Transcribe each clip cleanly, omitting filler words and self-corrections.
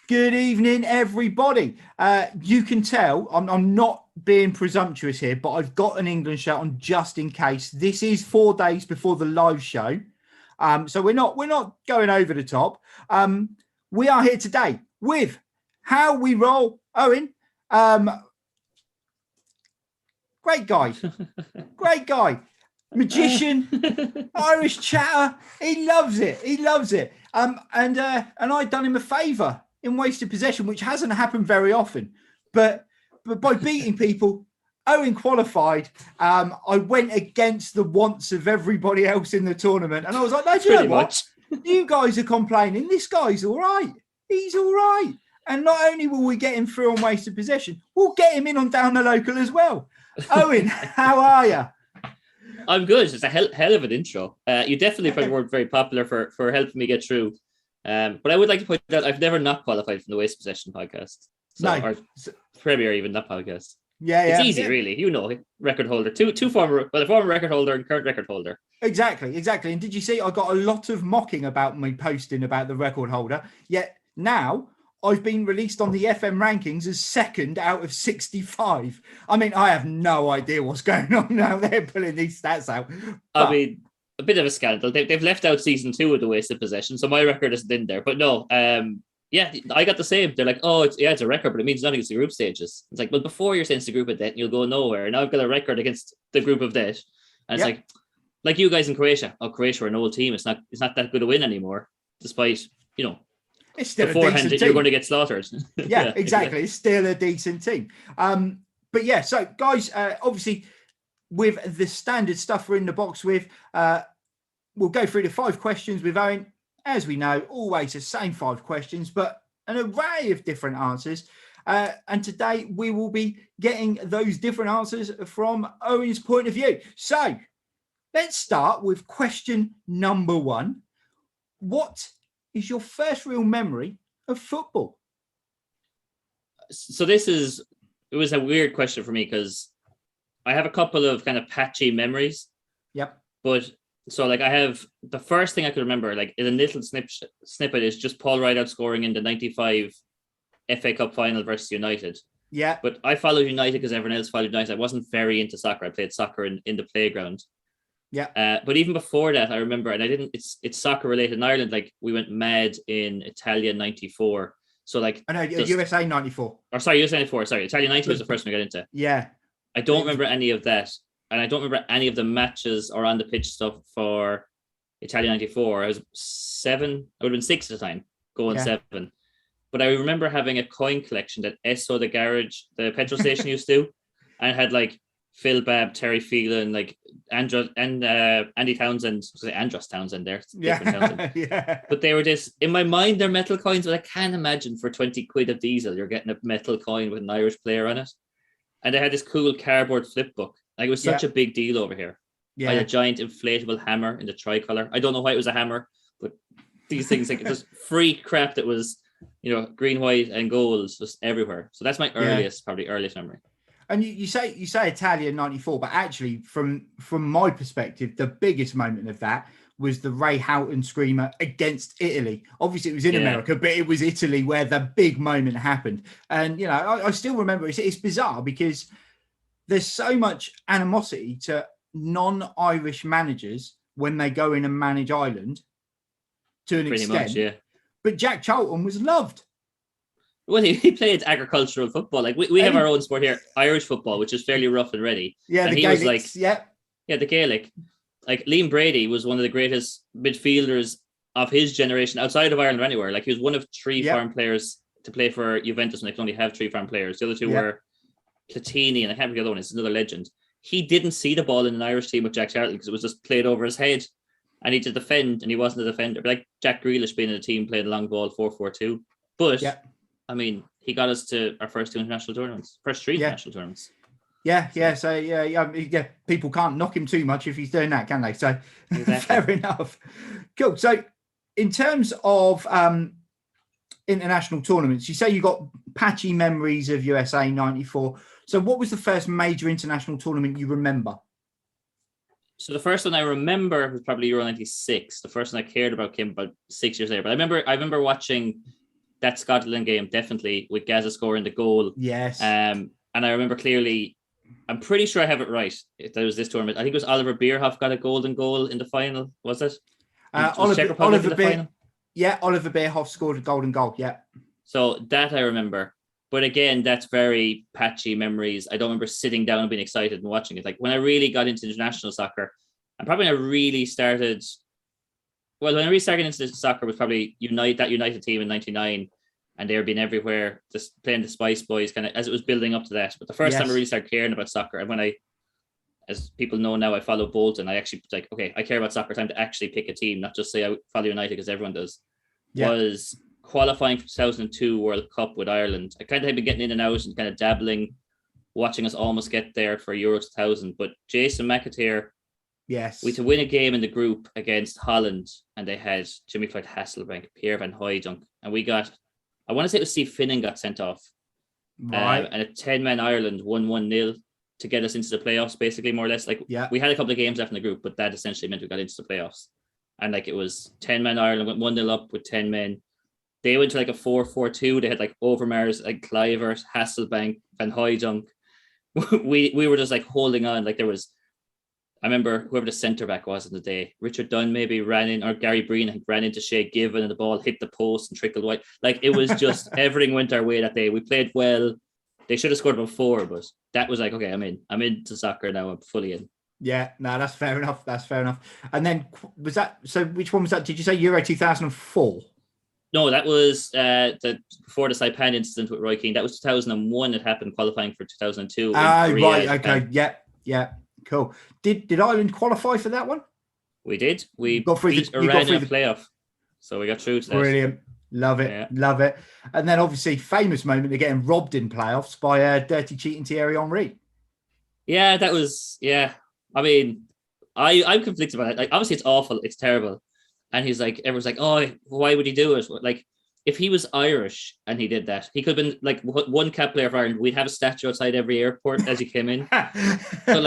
Good evening, everybody. You can tell I'm not being presumptuous here, but I've got an England shirt on just in case. This is 4 days before the live show, so we're not going over the top. We are here today with How We Roll, Owen. Great guy, magician, Irish chatter. He loves it. And I've done him a favour in wasted possession, which hasn't happened very often. But by beating people, Owen qualified. I went against the wants of everybody else in the tournament, and I was like, "No, do you know what? You guys are complaining. This guy's all right. He's all right." And not only will we get him through on wasted possession, we'll get him in on down the local as well. Owen, how are you? I'm good. It's a hell of an intro. You definitely probably weren't very popular for helping me get through. But I would like to point out I've never not qualified from the Waste Possession podcast. Or Premier, even that podcast. It's easy, really. You know, record holder. A former record holder and current record holder. Exactly. And did you see I got a lot of mocking about me posting about the record holder? Yet now I've been released on the FM rankings as second out of 65. I mean, I have no idea what's going on now. They're pulling these stats out. But I mean, a bit of a scandal. They've left out season 2 of the Wasted Possession, so my record isn't in there. But no, I got the same. They're like, oh, it's a record, but it means nothing against the group stages. It's like, well, before you're sent to the group of death, you'll go nowhere. And now I've got a record against the group of death. And it's like you guys in Croatia. Oh, Croatia are an old team. It's not that good a win anymore, despite, it's still beforehand that you're going to get slaughtered. Yeah, exactly. It's still a decent team. But yeah, so guys, obviously with the standard stuff we're in the box with, we'll go through the 5 questions with Owen. As we know, always the same 5 questions, but an array of different answers. And today we will be getting those different answers from Owen's point of view. So let's start with question number 1. What is your first real memory of football? So it was a weird question for me because I have a couple of kind of patchy memories. Yep. But so like I have the first thing I could remember, like in a little snippet is just Paul Rideout scoring in the 95 FA Cup final versus United. Yeah. But I followed United because everyone else followed United. I wasn't very into soccer. I played soccer in the playground. Yeah. But even before that, I remember, and it's soccer related in Ireland. Like we went mad in Italia 94. So like I know USA 94. Or sorry, USA 94. Sorry, Italia 90 was the first one I got into. Yeah. I don't remember any of that. And I don't remember any of the matches or on the pitch stuff for Italia 94. I was 7. I would have been 6 at the time, going 7. But I remember having a coin collection that Esso, the garage, the petrol station used to do. And it had like Phil Babb, Terry Phelan, like Andy Townsend. Andros Townsend there. Yeah. Yeah. But they were just, in my mind, they're metal coins, but I can't imagine for 20 quid of diesel, you're getting a metal coin with an Irish player on it. And they had this cool cardboard flip book. Like it was such a big deal over here. Yeah. I had a giant inflatable hammer in the tricolour. I don't know why it was a hammer, but these things, like it was free crap that was, green, white, and gold just everywhere. So that's my earliest memory. And you say Italia 94, but actually from my perspective, the biggest moment of that was the Ray Houghton screamer against Italy. Obviously, it was in America, but it was Italy where the big moment happened. And, I still remember it's bizarre because there's so much animosity to non-Irish managers when they go in and manage Ireland to an extent. Much, yeah. But Jack Charlton was loved. Well, he played agricultural football. Like we have our own sport here, Irish football, which is fairly rough and ready. Yeah, and the Gaelics, the Gaelic. Like Liam Brady was one of the greatest midfielders of his generation outside of Ireland or anywhere. Like he was one of 3 foreign players to play for Juventus, and they could only have 3 foreign players. The other 2 were Platini, and I can't remember the other one. It's another legend. He didn't see the ball in an Irish team with Jack Charlton because it was just played over his head, and he did defend, and he wasn't a defender. But like Jack Grealish being in a team playing a long ball 4-4-2. But I mean, he got us to our first 2 international tournaments, first 3 international tournaments. Yeah. So yeah. People can't knock him too much if he's doing that, can they? So exactly. Fair enough. Cool. So in terms of international tournaments, you say you got patchy memories of USA '94. So what was the first major international tournament you remember? So the first one I remember was probably Euro '96. The first one I cared about came about 6 years later. But I remember watching that Scotland game definitely with Gaza scoring the goal. Yes. And I remember clearly. I'm pretty sure I have it right. There was this tournament. I think it was Oliver Bierhoff got a golden goal in the final. Was it? Oliver Bierhoff scored a golden goal. Yeah. So that I remember. But again, that's very patchy memories. I don't remember sitting down and being excited and watching it. Like when I really got into international soccer, and probably when I really started into soccer was probably that United team in '99. And they were being everywhere, just playing the Spice Boys, kind of as it was building up to that. But the first time I really started caring about soccer, and when as people know now, I follow Bolton. I actually okay, I care about soccer. Time to actually pick a team, not just say I follow United because everyone does. Yeah. Was qualifying for 2002 World Cup with Ireland. I kind of had been getting in and out and kind of dabbling, watching us almost get there for Euro 2000. But Jason McAteer, we to win a game in the group against Holland, and they had Jimmy Floyd Hasselbank, Pierre Van Hooijdonk, and we got. I want to say it was Steve Finnan got sent off. Right. And a 10-man Ireland won 1-0 to get us into the playoffs, basically, more or less. We had a couple of games left in the group, but that essentially meant we got into the playoffs. And it was 10-man Ireland went 1-0 up with 10 men. They went to a 4-4-2. They had Overmars, Clivert, Hasselbank, Van Hooijdonk. we were just holding on. There was, I remember whoever the centre back was in the day, Richard Dunn maybe ran in, or Gary Breen, I think, ran into Shea Given, and the ball hit the post and trickled wide. It was just everything went our way that day. We played well. They should have scored about 4, but that was okay, I'm in. I'm into soccer now. I'm fully in. Yeah, no, that's fair enough. And then which one was that? Did you say Euro 2004? No, that was before the Saipan incident with Roy Keane. That was 2001. It happened qualifying for 2002. Right. Okay. Yeah. Cool. Did Ireland qualify for that one? We did. We beat Iran in the playoff. So we got through to that. Brilliant. Love it. Yeah. Love it. And then obviously famous moment of getting robbed in playoffs by a dirty cheating Thierry Henry. Yeah, that was, I mean, I'm conflicted about it. Obviously it's awful. It's terrible. And he's everyone's oh, why would he do it? If he was Irish and he did that, he could have been one cap player of Ireland. We'd have a statue outside every airport as he came in. So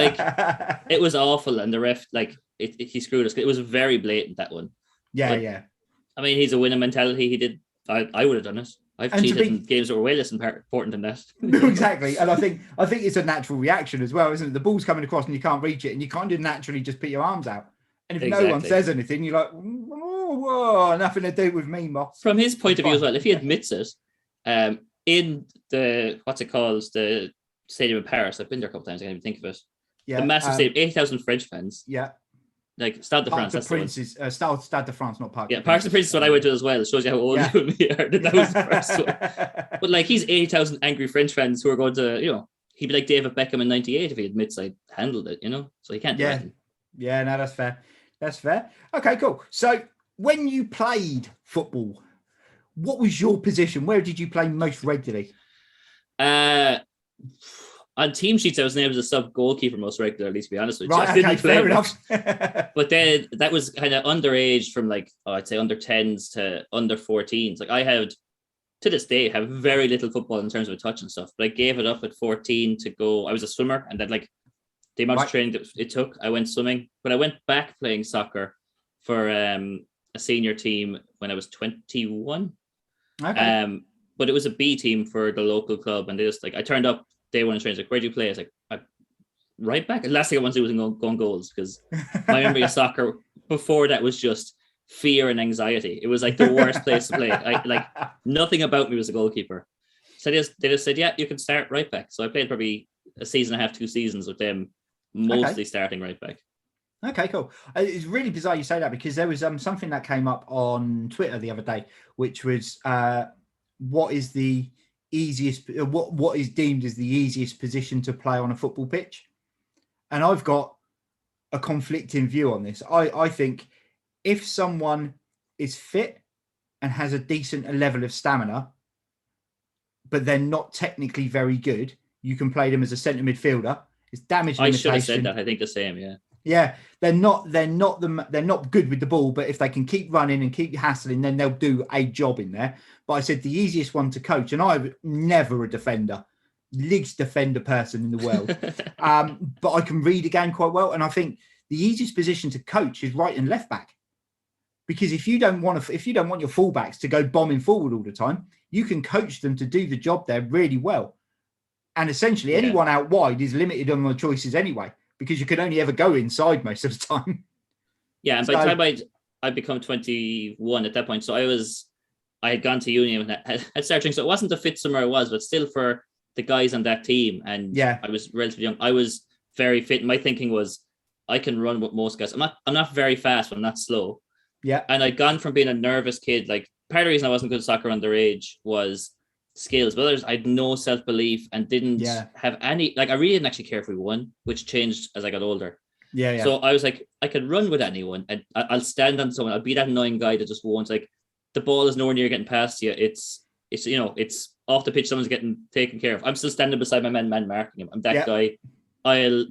it was awful. And the ref, he screwed us. It was very blatant, that one. Yeah. I mean, he's a winning mentality. He did. I would have done it. I've cheated in games that were way less important than that. Exactly. And I think it's a natural reaction as well, isn't it? The ball's coming across and you can't reach it, and you can't naturally just put your arms out. And if no one says anything, you're whoa, nothing to do with me, Moss. From his point of view as well, if he admits it, in the, what's it called, the stadium in Paris, I've been there a couple times, I can't even think of it. Yeah, the massive stadium, 80,000 French fans. Yeah. Stade de France. That's Princes, Stade de France, not Parc. Yeah, Parc de Princes is what I went to as well. It shows you how old you and me are. That was the first one. But he's 80,000 angry French fans who are going to, he'd be like David Beckham in '98 if he admits I handled it, So he can't do anything. Yeah, no, that's fair. That's fair. Okay, cool. So when you played football, what was your position? Where did you play most regularly? On team sheets, I was named as a sub goalkeeper most regularly, to be honest with you. Right, okay, fair enough. But then that was kind of underage from I'd say under 10s to under 14s. I had, to this day, have very little football in terms of a touch and stuff, but I gave it up at 14 to go. I was a swimmer, and then the amount of training that it took, I went swimming. But I went back playing soccer for a senior team when I was 21. Okay. But it was a B team for the local club, and they just I turned up day one and trained. Where do you play? I was right back. And last thing I wanted to do was go on goals, because my memory of soccer before that was just fear and anxiety. It was the worst place to play. Nothing about me was a goalkeeper. So they just said, yeah, you can start right back. So I played probably a season and a half, 2 seasons with them, mostly starting right back. Okay, cool. It's really bizarre you say that, because there was something that came up on Twitter the other day, which was what is the easiest, what is deemed as the easiest position to play on a football pitch. And I've got a conflicting view on this. I think if someone is fit and has a decent level of stamina, but they're not technically very good, you can play them as a centre midfielder. It's damage limitation. I should have said that. I think the same. Yeah. Yeah, they're not good with the ball, but if they can keep running and keep hassling, then they'll do a job in there. But I said the easiest one to coach, and I'm never a defender, least defender person in the world, but I can read a game quite well, and I think the easiest position to coach is right and left back, because if you don't want your fullbacks to go bombing forward all the time, you can coach them to do the job there really well, and essentially anyone out wide is limited on the choices anyway, because you can only ever go inside most of the time. Yeah, and by the time I'd become 21 at that point, so I had gone to uni and had started, so it wasn't the fit somewhere I was, but still for the guys on that team, and I was relatively young. I was very fit. My thinking was, I can run with most guys. I'm not very fast, but I'm not slow. Yeah, and I'd gone from being a nervous kid. Like, part of the reason I wasn't good at soccer underage was skills, but I had no self-belief and didn't have any, like, I really didn't actually care if we won, which changed as I got older. Yeah. So I was like, I could run with anyone, and I'll stand on someone. I'll be that annoying guy that just won't, like, the ball is nowhere near getting past you. It's it's off the pitch, someone's getting taken care of. I'm still standing beside my man marking him. I'm that guy.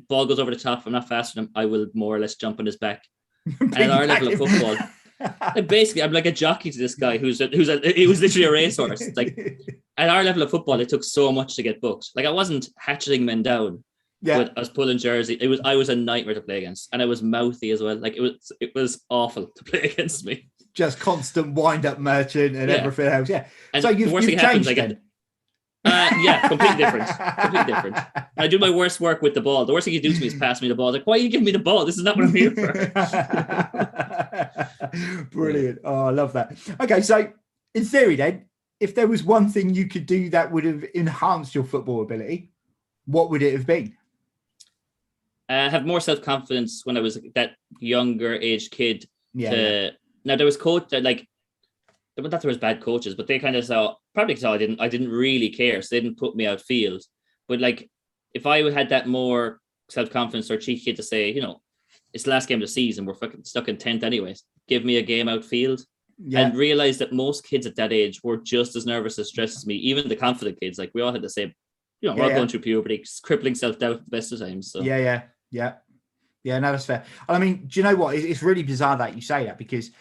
Ball goes over the top. I'm not faster than him. I will more or less jump on his back. And at our level of football, like, basically, I'm like a jockey to this guy he was literally a racehorse. Like, at our level of football, it took so much to get booked. Like, I wasn't hatcheting men down. Yeah, I was pulling jersey. I was a nightmare to play against, and I was mouthy as well. Like, it was awful to play against me. Just constant wind-up merchant and everything else. Yeah. And so you've changed then. Completely different. Completely different. I do my worst work with the ball. The worst thing you do to me is pass me the ball. Like, why are you giving me the ball? This is not what I'm here for. Brilliant. Oh, I love that. Okay, so in theory then, if there was one thing you could do that would have enhanced your football ability, what would it have been? Have more self-confidence when I was that younger age kid. Now, there was not there was bad coaches, but they kind of saw I didn't really care, so they didn't put me outfield. But, like, if I had that more self-confidence or cheeky kid to say, it's the last game of the season, we're fucking stuck in 10th anyways, give me a game outfield, and realize that most kids at that age were just as nervous as stressed as me, even the confident kids. Like, we all had the same, we're all going through puberty, crippling self-doubt at the best of times. So. Yeah, no, that's fair. I mean, do you know what? It's really bizarre that you say that, because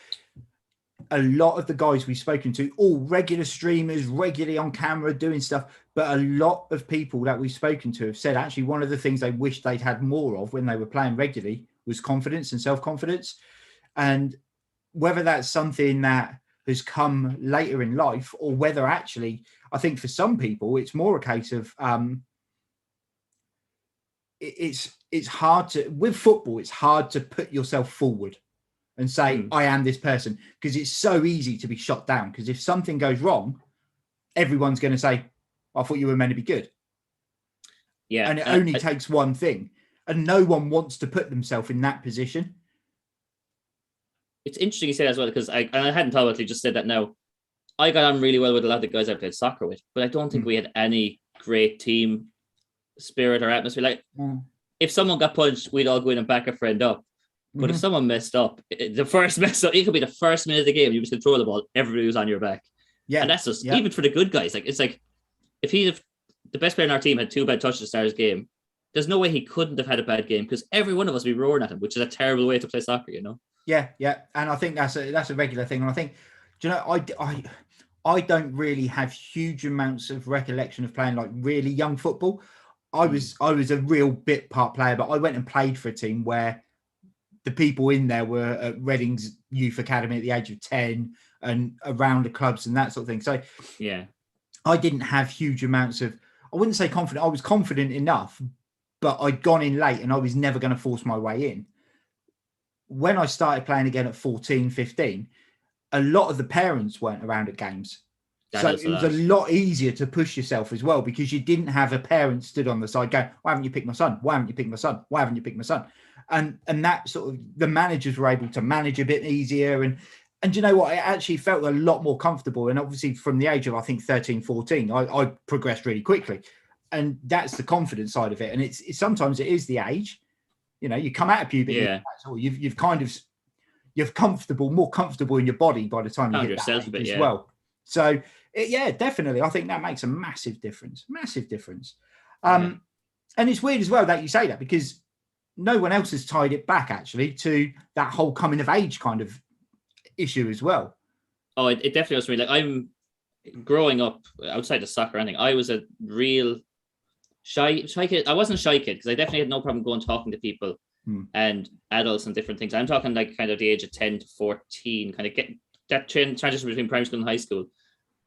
a lot of the guys we've spoken to, all regular streamers, regularly on camera doing stuff, but a lot of people that we've spoken to have said actually one of the things they wished they'd had more of when they were playing regularly was confidence and self-confidence. And whether that's something that has come later in life, or whether actually, I think for some people, it's more a case of it's hard to, with football, it's hard to put yourself forward and say, I am this person, because it's so easy to be shot down. Because if something goes wrong, everyone's going to say, I thought you were meant to be good. Yeah. And it only takes one thing. And no one wants to put themselves in that position. It's interesting you say that as well, because I hadn't thought about it, you just said that now. I got on really well with a lot of the guys I played soccer with, but I don't think we had any great team spirit or atmosphere. Like, if someone got punched, we'd all go in and back a friend up. But if someone messed up, the first mess up, it could be the first minute of the game, you just control the ball, everybody was on your back. Yeah. And that's just, even for the good guys, like, it's like, if the best player in our team had 2 bad touches to start his game, there's no way he couldn't have had a bad game, because every one of us would be roaring at him, which is a terrible way to play soccer, Yeah. And I think that's a regular thing. And I think, do you know, I don't really have huge amounts of recollection of playing like really young football. I was a real bit part player, but I went and played for a team where the people in there were at Reading's youth academy at the age of 10 and around the clubs and that sort of thing. So yeah, I didn't have huge amounts of, I wouldn't say confident. I was confident enough, but I'd gone in late and I was never going to force my way in. When I started playing again at 14, 15, a lot of the parents weren't around at games. So it was a lot easier to push yourself as well, because you didn't have a parent stood on the side going, why haven't you picked my son? Why haven't you picked my son? Why haven't you picked my son? And that sort of, the managers were able to manage a bit easier. And you know what? I actually felt a lot more comfortable. And obviously from the age of, I think, 13, 14, I progressed really quickly. And that's the confidence side of it. And it's sometimes it is the age. You come out of puberty, you're more comfortable in your body by the time you hit that age as well. So yeah, definitely. I think that makes a massive difference. Massive difference. Yeah. And it's weird as well that you say that, because no one else has tied it back actually to that whole coming of age kind of issue as well. Oh, it definitely was for me. Like, I'm growing up outside of soccer or anything, I was a real shy kid. I wasn't a shy kid because I definitely had no problem going talking to people and adults and different things. I'm talking like kind of the age of 10 to 14, kind of get that transition between primary school and high school.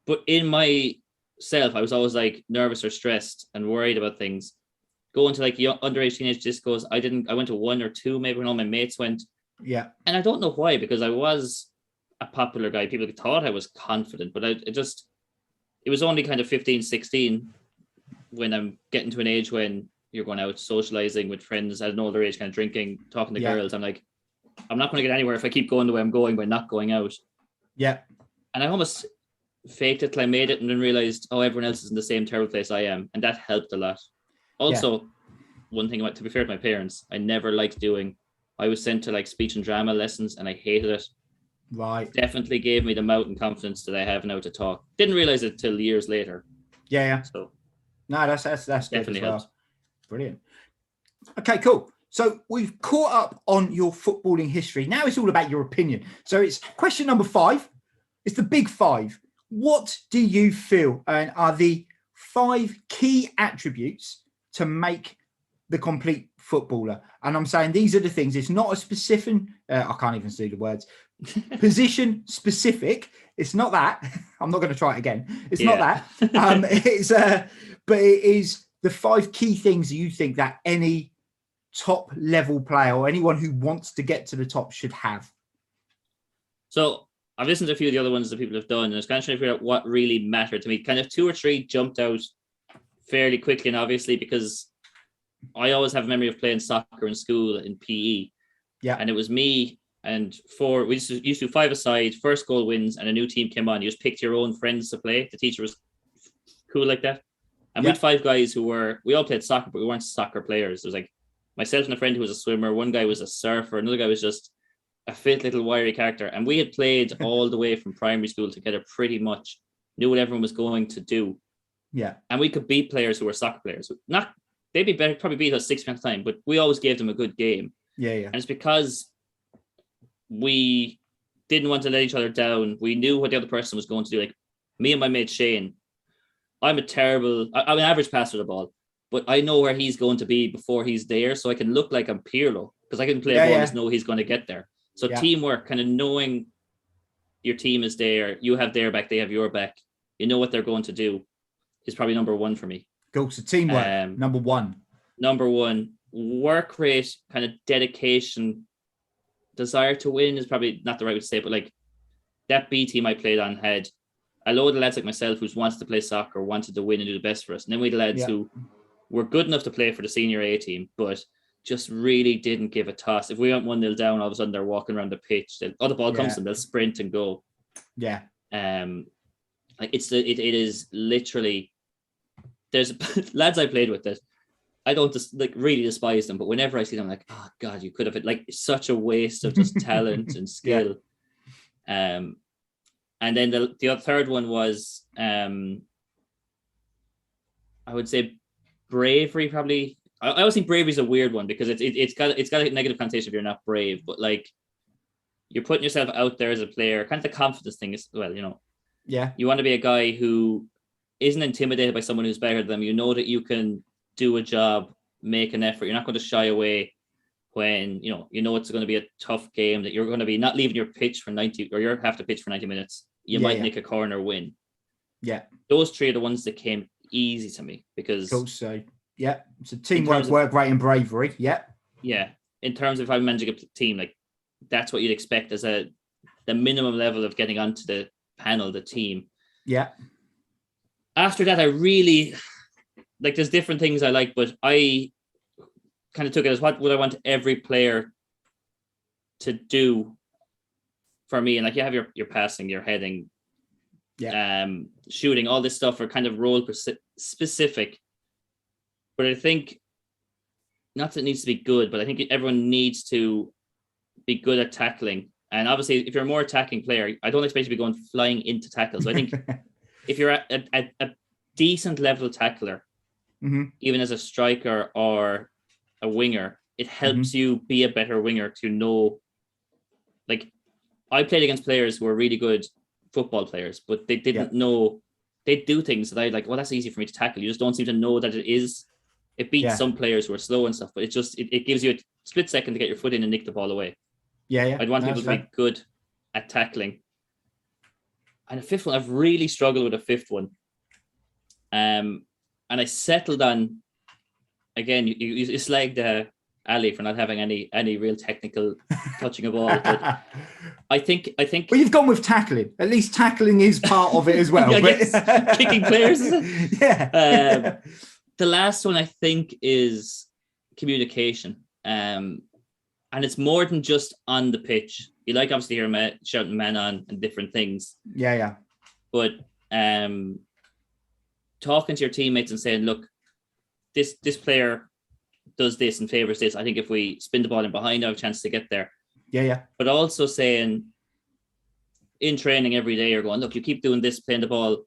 But in myself, I was always like nervous or stressed and worried about things. Going to like young, underage teenage discos, I went to one or two maybe when all my mates went. Yeah. And I don't know why, because I was a popular guy. People thought I was confident, but it was only kind of 15, 16 when I'm getting to an age when you're going out socializing with friends at an older age, kind of drinking, talking to girls. I'm like, I'm not going to get anywhere if I keep going the way I'm going by not going out. Yeah. And I almost faked it till I made it and then realized, oh, everyone else is in the same terrible place I am. And that helped a lot. Also, one thing about, to be fair to my parents, I never liked doing. I was sent to like speech and drama lessons and I hated it. Right. Definitely gave me the mountain confidence that I have now to talk. Didn't realize it till years later. Yeah. So no, that's definitely good as well. helped. Brilliant. Okay, cool. So we've caught up on your footballing history. Now it's all about your opinion. So it's question number 5. It's the big 5. What do you feel are the 5 key attributes to make the complete footballer? And I'm saying these are the things. It's not a specific, I can't even see the words, position specific. It's not that. I'm not going to try it again. It's not that. But it is the 5 key things you think that any top level player or anyone who wants to get to the top should have. So I've listened to a few of the other ones that people have done, and I was kind of trying to figure out what really mattered to me. Kind of 2 or 3 jumped out fairly quickly, and obviously because I always have a memory of playing soccer in school in PE. Yeah. And it was me and 4, we used to do 5 aside, first goal wins, and a new team came on. You just picked your own friends to play. The teacher was cool like that. And we had 5 guys we all played soccer, but we weren't soccer players. There was like myself and a friend who was a swimmer. One guy was a surfer. Another guy was just a fit little wiry character. And we had played all the way from primary school together, pretty much knew what everyone was going to do. Yeah. And we could beat players who were soccer players. They'd be better, probably beat us 6 at the time, but we always gave them a good game. Yeah. And it's because we didn't want to let each other down. We knew what the other person was going to do. Like me and my mate Shane, I'm an average passer of the ball, but I know where he's going to be before he's there. So I can look like I'm Pirlo because I can play a ball and just know he's going to get there. So teamwork, kind of knowing your team is there, you have their back, they have your back, you know what they're going to do, is probably number 1 for me. Cool. So teamwork, number 1. Number 1, work rate, kind of dedication, desire to win is probably not the right way to say it, but like that B team I played on had a load of lads like myself who wanted to play soccer, wanted to win and do the best for us. And then we had lads who were good enough to play for the senior A team, but just really didn't give a toss. If we went 1-0 down, all of a sudden they're walking around the pitch. The ball comes to them, they'll sprint and go. Yeah. Like it is literally, there's lads I played with that I don't just like really despise them, but whenever I see them, I'm like, oh God, you could have it. Like such a waste of just talent and skill. And then the third one was, I would say bravery. Probably, I always think bravery is a weird one because it's got a negative connotation if you're not brave. But like, you're putting yourself out there as a player. Kind of the confidence thing is, well, you know, you want to be a guy who isn't intimidated by someone who's better than them. You know that you can do a job, make an effort. You're not going to shy away when you know it's going to be a tough game, that you're going to be not leaving your pitch for 90 or you have to pitch for 90 minutes. You might nick a corner win. Yeah. Those 3 are the ones that came easy to me because so teamwork, work rate and bravery. Yeah. In terms of if I'm managing a team, like that's what you'd expect as the minimum level of getting onto the panel, the team. Yeah. After that, I really like there's different things I like, but I kind of took it as what would I want every player to do for me. And like you have your passing, your heading, shooting, all this stuff are kind of role specific. But I think not that it needs to be good, but I think everyone needs to be good at tackling And obviously, if you're a more attacking player, I don't expect you to be going flying into tackles. So I think if you're a decent level tackler, even as a striker or a winger, it helps you be a better winger to know. Like, I played against players who were really good football players, but they didn't know. They do things that I like, well, that's easy for me to tackle. You just don't seem to know that it is. It beats some players who are slow and stuff, but it gives you a split second to get your foot in and nick the ball away. I'd want people to be good at tackling. And a fifth one, I've really struggled with a fifth one. And I settled on, again, you slagged Ali for not having any real technical touching of ball. But I think. Well, you've gone with tackling. At least tackling is part of it as well. Kicking players, is it? Yeah. The last one I think is communication. And it's more than just on the pitch. You like obviously hear shouting man on and different things. Yeah. But talking to your teammates and saying, look, this player does this and favors this. I think if we spin the ball in behind, I have a chance to get there. Yeah. But also saying in training every day, you're going, look, you keep doing this, playing the ball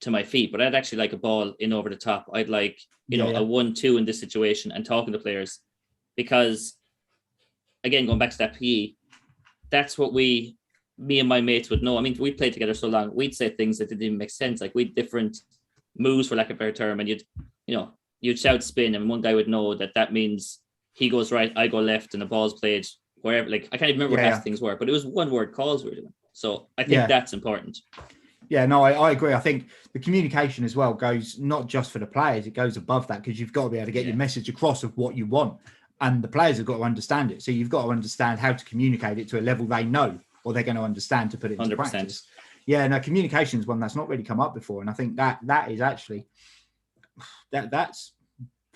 to my feet, but I'd actually like a ball in over the top. I'd like, a 1-2 in this situation, and talking to players, because again, going back to that PE, that's what me and my mates would know. I mean, we played together so long, we'd say things that didn't even make sense. Like, we'd different moves, for lack of a better term, and you'd shout spin, and one guy would know that means he goes right, I go left, and the ball's played wherever. Like, I can't even remember what half things were, but it was one word calls we were doing. So I think that's important. Yeah, no, I agree. I think the communication as well goes not just for the players, it goes above that, because you've got to be able to get your message across of what you want. And the players have got to understand it. So you've got to understand how to communicate it to a level they know, or they're going to understand to put it into 100%. Practice. Yeah, no, communication is one that's not really come up before. And I think that is actually, that's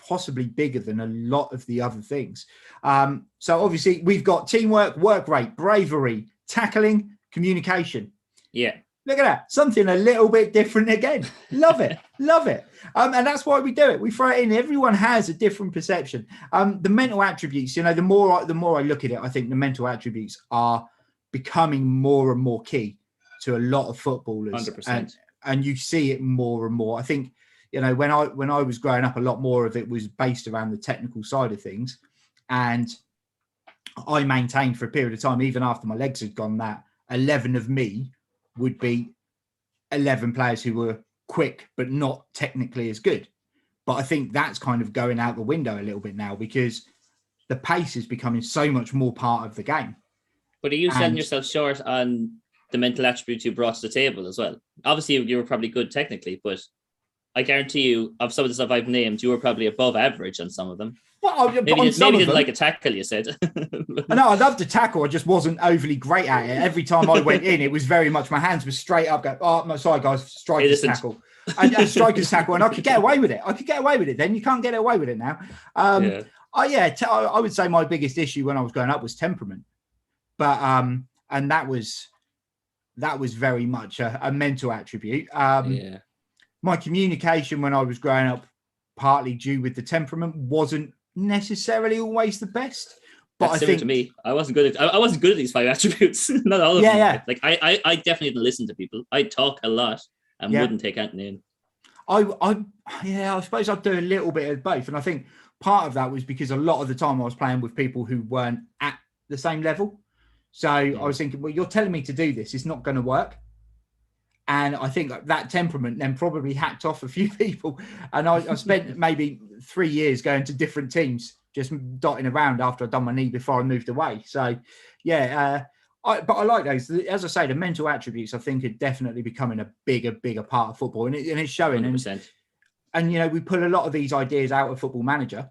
possibly bigger than a lot of the other things. So obviously we've got teamwork, work rate, bravery, tackling, communication. Yeah. Look at that. Something a little bit different again. Love it. Love it. And that's why we do it. We throw it in. Everyone has a different perception. The mental attributes, the more I look at it, I think the mental attributes are becoming more and more key to a lot of footballers. 100%. And you see it more and more. I think, when I was growing up, a lot more of it was based around the technical side of things. And I maintained for a period of time, even after my legs had gone, that 11 of me would be 11 players who were quick, but not technically as good. But I think that's kind of going out the window a little bit now, because the pace is becoming so much more part of the game. But are you selling yourself short on the mental attributes you brought to the table as well? Obviously, you were probably good technically, but I guarantee you, of some of the stuff I've named, you were probably above average on some of them. Well, maybe didn't like a tackle, you said. No, I loved to tackle. I just wasn't overly great at it. Every time I went in, it was very much my hands were straight up. Go, oh, sorry, guys, striker's tackle. And striker's tackle. And I could get away with it. Then you can't get away with it now. I would say my biggest issue when I was growing up was temperament. But, and that was very much a mental attribute. My communication when I was growing up, partly due with the temperament, wasn't necessarily always the best. But I think to me, I wasn't good at these 5 attributes. Not all of them. Yeah. Like I definitely didn't listen to people. I talk a lot and wouldn't take anything in. I suppose I'd do a little bit of both. And I think part of that was because a lot of the time I was playing with people who weren't at the same level. So I was thinking, well, you're telling me to do this, it's not going to work. And I think that temperament then probably hacked off a few people. And I spent maybe 3 years going to different teams, just dotting around after I'd done my knee before I moved away. So, but I like those. As I say, the mental attributes, I think, are definitely becoming a bigger part of football. And it's showing. 100%. And we pull a lot of these ideas out of Football Manager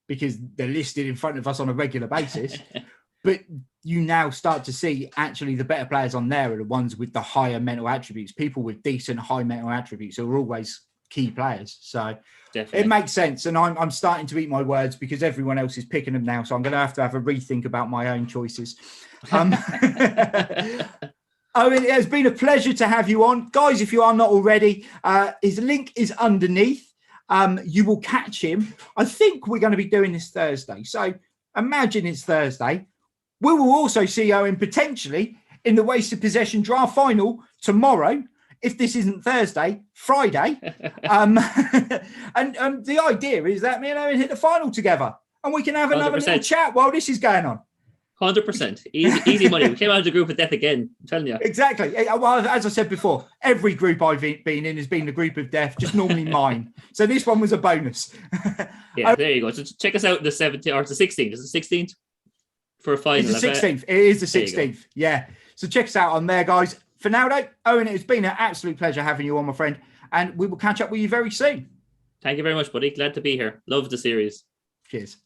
because they're listed in front of us on a regular basis. But you now start to see actually the better players on there are the ones with the higher mental attributes. People with decent high mental attributes are always key players. So definitely. It makes sense. And I'm starting to eat my words because everyone else is picking them now. So I'm going to have a rethink about my own choices. Owen, it has been a pleasure to have you on. Guys, if you are not already, his link is underneath. You will catch him. I think we're going to be doing this Thursday. So imagine it's Thursday. We will also see Owen potentially in the Wasted Possession draft final tomorrow, if this isn't Thursday, Friday. And the idea is that me and Owen hit the final together and we can have another 100%. little chat while this is going on. 100%. Easy money. We came out of the group of death again. I'm telling you. Exactly. Well, as I said before, every group I've been in has been the group of death, just normally mine. So this one was a bonus. Yeah, there you go. So check us out the 17th or the 16th. Is it 16th? For a final. It's the 16th. It is the 16th. Yeah. So check us out on there, guys. For now, though, Owen, it's been an absolute pleasure having you on, my friend. And we will catch up with you very soon. Thank you very much, buddy. Glad to be here. Love the series. Cheers.